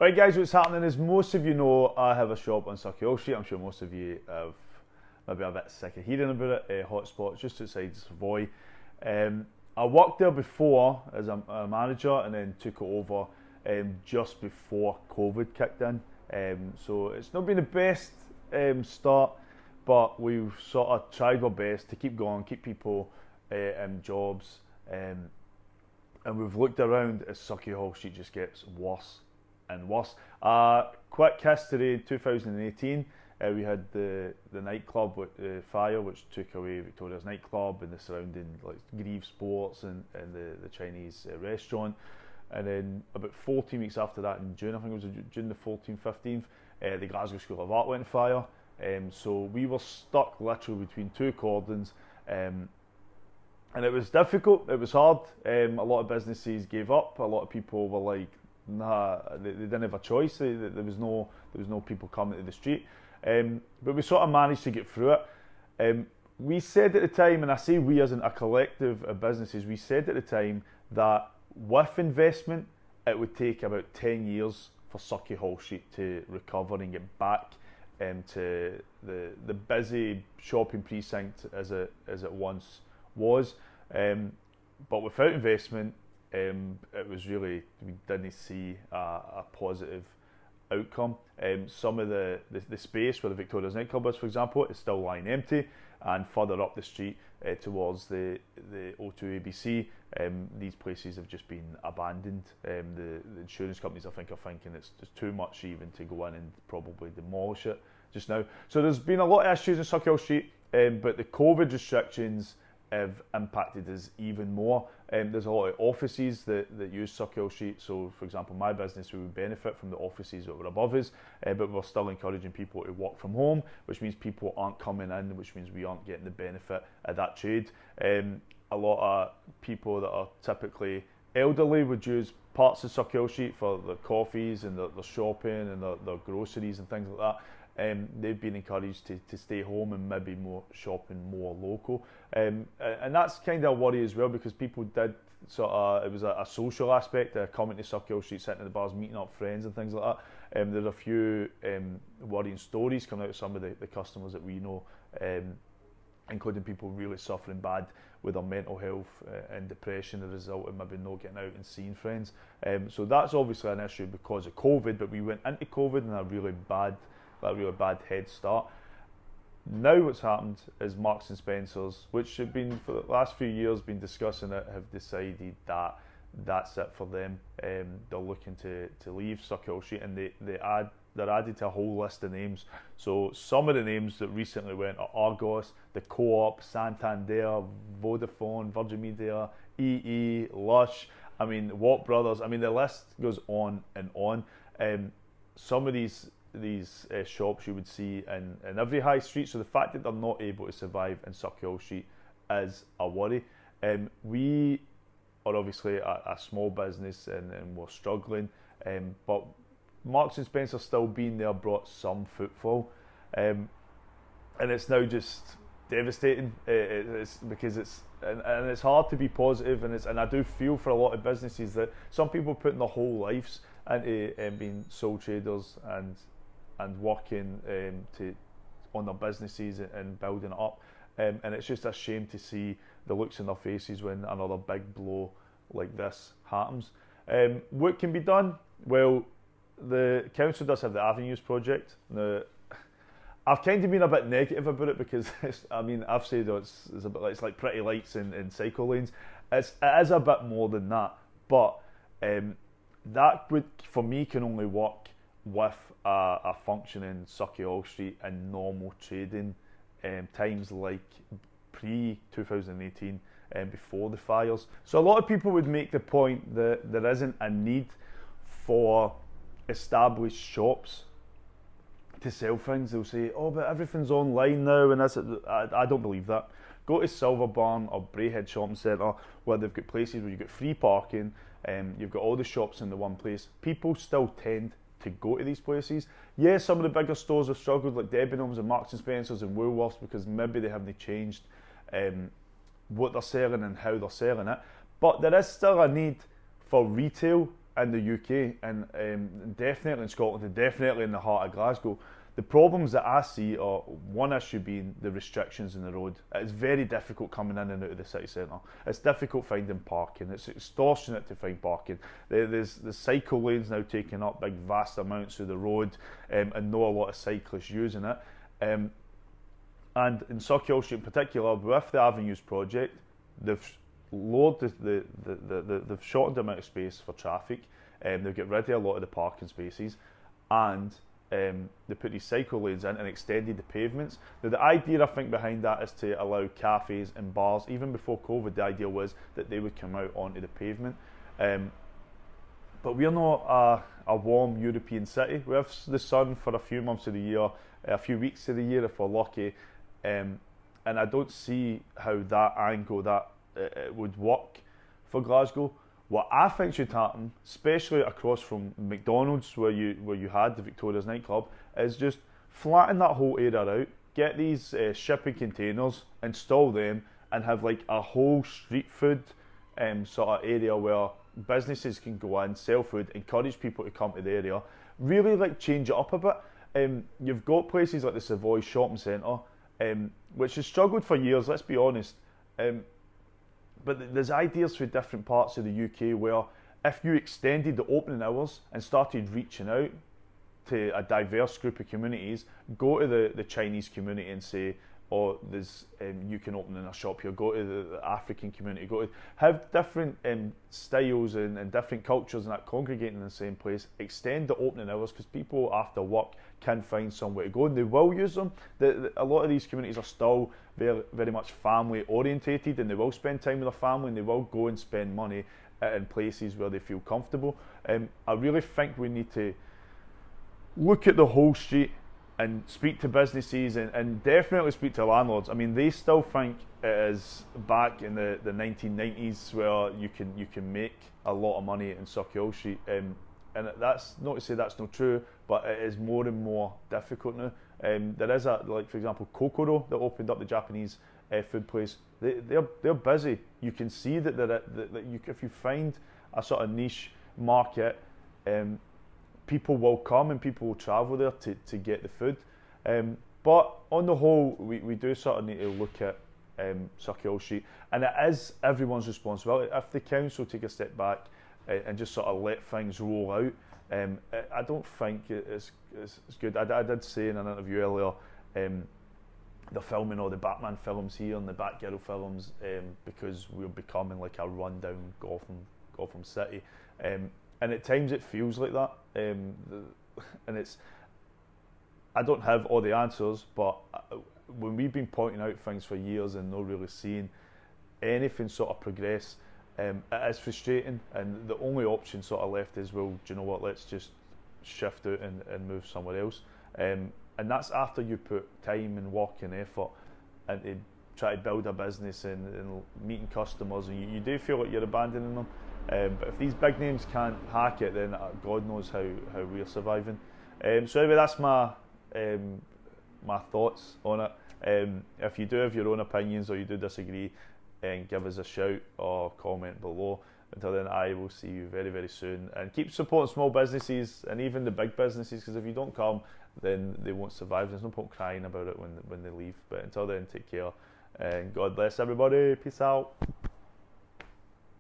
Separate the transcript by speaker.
Speaker 1: Right guys, what's happening is most of you know I have a shop on Sauchiehall Street. I'm sure most of you have maybe a bit sick of hearing about it. Hotspot just outside Savoy. I worked there before as a manager and then took it over just before COVID kicked in. So it's not been the best start, but we've sort of tried our best to keep going, keep people in jobs, and we've looked around as Sauchiehall Street just gets worse and worse. Quick history: in 2018, we had the nightclub with fire, which took away Victoria's nightclub and the surrounding like Grieve Sports and the Chinese restaurant. And then about 14 weeks after that, in June, I think it was June the 14th, 15th, the Glasgow School of Art went on fire. So we were stuck literally between two cordons. And it was difficult, it was hard. A lot of businesses gave up. A lot of people were like, nah, they didn't have a choice. There was no people coming to the street. But we sort of managed to get through it. We said at the time, and I say we as a collective of businesses, we said at the time that with investment, it would take about 10 years for Sauchiehall Street to recover and get back to the busy shopping precinct as it once was. But without investment, it was really, we didn't see a positive outcome. Some of the space where the Victoria's nightclub is, for example, is still lying empty, and further up the street towards the O2 ABC, these places have just been abandoned. The insurance companies, I think, are thinking it's just too much even to go in and probably demolish it just now. So there's been a lot of issues in Sauchiehall Street, but the COVID restrictions have impacted us even more. There's a lot of offices that use Sauchiehall Street. So, for example, my business, we would benefit from the offices that were above us, but we're still encouraging people to work from home, which means people aren't coming in, which means we aren't getting the benefit of that trade. A lot of people that are typically elderly would use parts of Sauchiehall Street for their coffees and their shopping and their groceries and things like that. They've been encouraged to stay home and maybe more shopping more local, and that's kind of a worry as well, because people did sort of, it was a social aspect, coming to Sauchiehall Street, sitting in the bars, meeting up friends and things like that. There's a few worrying stories coming out of some of the customers that we know, including people really suffering bad with their mental health and depression as a result of maybe not getting out and seeing friends. So that's obviously an issue because of COVID, but we went into COVID in a really bad head start. Now what's happened is Marks and Spencer's, which have been for the last few years been discussing it, have decided that that's it for them. They're looking to leave Sauchiehall Street, and they're added to a whole list of names. So some of the names that recently went are Argos, the Co-op, Santander, Vodafone, Virgin Media, EE, Lush, I mean Watt Brothers. I mean the list goes on and on. Some of these shops you would see in every high street, so the fact that they're not able to survive in Sauchiehall Street is a worry. We are obviously a small business and we're struggling, but Marks and Spencer still being there brought some footfall, and it's now just devastating. It's because it's hard to be positive, and I do feel for a lot of businesses that some people putting their whole lives into being sole traders and working on their businesses and building it up, and it's just a shame to see the looks in their faces when another big blow like this happens. What can be done? Well, the council does have the Avenues project. Now, I've kind of been a bit negative about it because I've said it's a bit like, it's like pretty lights and cycle lanes. It is a bit more than that, but that would, for me, can only work with a functioning Sauchiehall Street and normal trading times like pre-2018 and before the fires. So a lot of people would make the point that there isn't a need for established shops to sell things. They'll say, oh, but everything's online now, and I don't believe that. Go to Silver Barn or Braehead Shopping Centre, where they've got places where you've got free parking, you've got all the shops in the one place. People still tend to go to these places. Yes, some of the bigger stores have struggled, like Debenhams and Marks and Spencers and Woolworths, because maybe they haven't changed what they're selling and how they're selling it. But there is still a need for retail in the UK and definitely in Scotland and definitely in the heart of Glasgow. The problems that I see are one issue being the restrictions in the road. It's very difficult coming in and out of the city centre. It's difficult finding parking. It's extortionate to find parking. There's the cycle lanes now taking up big vast amounts of the road and not a lot of cyclists using it. And in Sauchiehall Street in particular, with the Avenues project, they've lowered they've shortened the amount of space for traffic. They've got rid of a lot of the parking spaces, and they put these cycle lanes in and extended the pavements. Now, the idea I think behind that is to allow cafes and bars, even before COVID, the idea was that they would come out onto the pavement. But we're not a warm European city. We have the sun for a few months of the year, a few weeks of the year if we're lucky, and I don't see how that angle it would work for Glasgow. What I think should happen, especially across from McDonald's where you had the Victoria's nightclub, is just flatten that whole area out, get these shipping containers, install them, and have like a whole street food sort of area where businesses can go in, sell food, encourage people to come to the area, really like change it up a bit. You've got places like the Savoy Shopping Centre, which has struggled for years, let's be honest. But there's ideas for different parts of the UK where if you extended the opening hours and started reaching out to a diverse group of communities, go to the Chinese community and say, oh, you can open in a shop here, go to the African community, have different styles and different cultures and that congregating in the same place, extend the opening hours because people after work can find somewhere to go and they will use them. A lot of these communities are still very, very much family orientated and they will spend time with their family and they will go and spend money in places where they feel comfortable. I really think we need to look at the whole street and speak to businesses and definitely speak to landlords. I mean, they still think it is back in the 1990s where you can make a lot of money in Sauchiehall Street. And that's not to say that's not true, but it is more and more difficult now. There is like for example, Kokoro that opened up the Japanese food place. They're busy. You can see that if you find a sort of niche market, people will come and people will travel there to get the food. But on the whole, we do sort of need to look at Sauchiehall Street, and it is everyone's responsibility. If the council take a step back and just sort of let things roll out, I don't think it's good. I did say in an interview earlier, they're filming all the Batman films here and the Batgirl films because we're becoming like a rundown Gotham City. And at times it feels like that, and I don't have all the answers, but when we've been pointing out things for years and not really seeing anything sort of progress, it is frustrating, and the only option sort of left is, well, do you know what, let's just shift out and move somewhere else, and that's after you put time and work and effort into try to build a business and meeting customers, and you do feel like you're abandoning them. But if these big names can't hack it, then God knows how we're surviving. So anyway, that's my thoughts on it. If you do have your own opinions or you do disagree, give us a shout or comment below. Until then, I will see you very, very soon. And keep supporting small businesses and even the big businesses, because if you don't come, then they won't survive. There's no point crying about it when they leave. But until then, take care and God bless everybody. Peace out.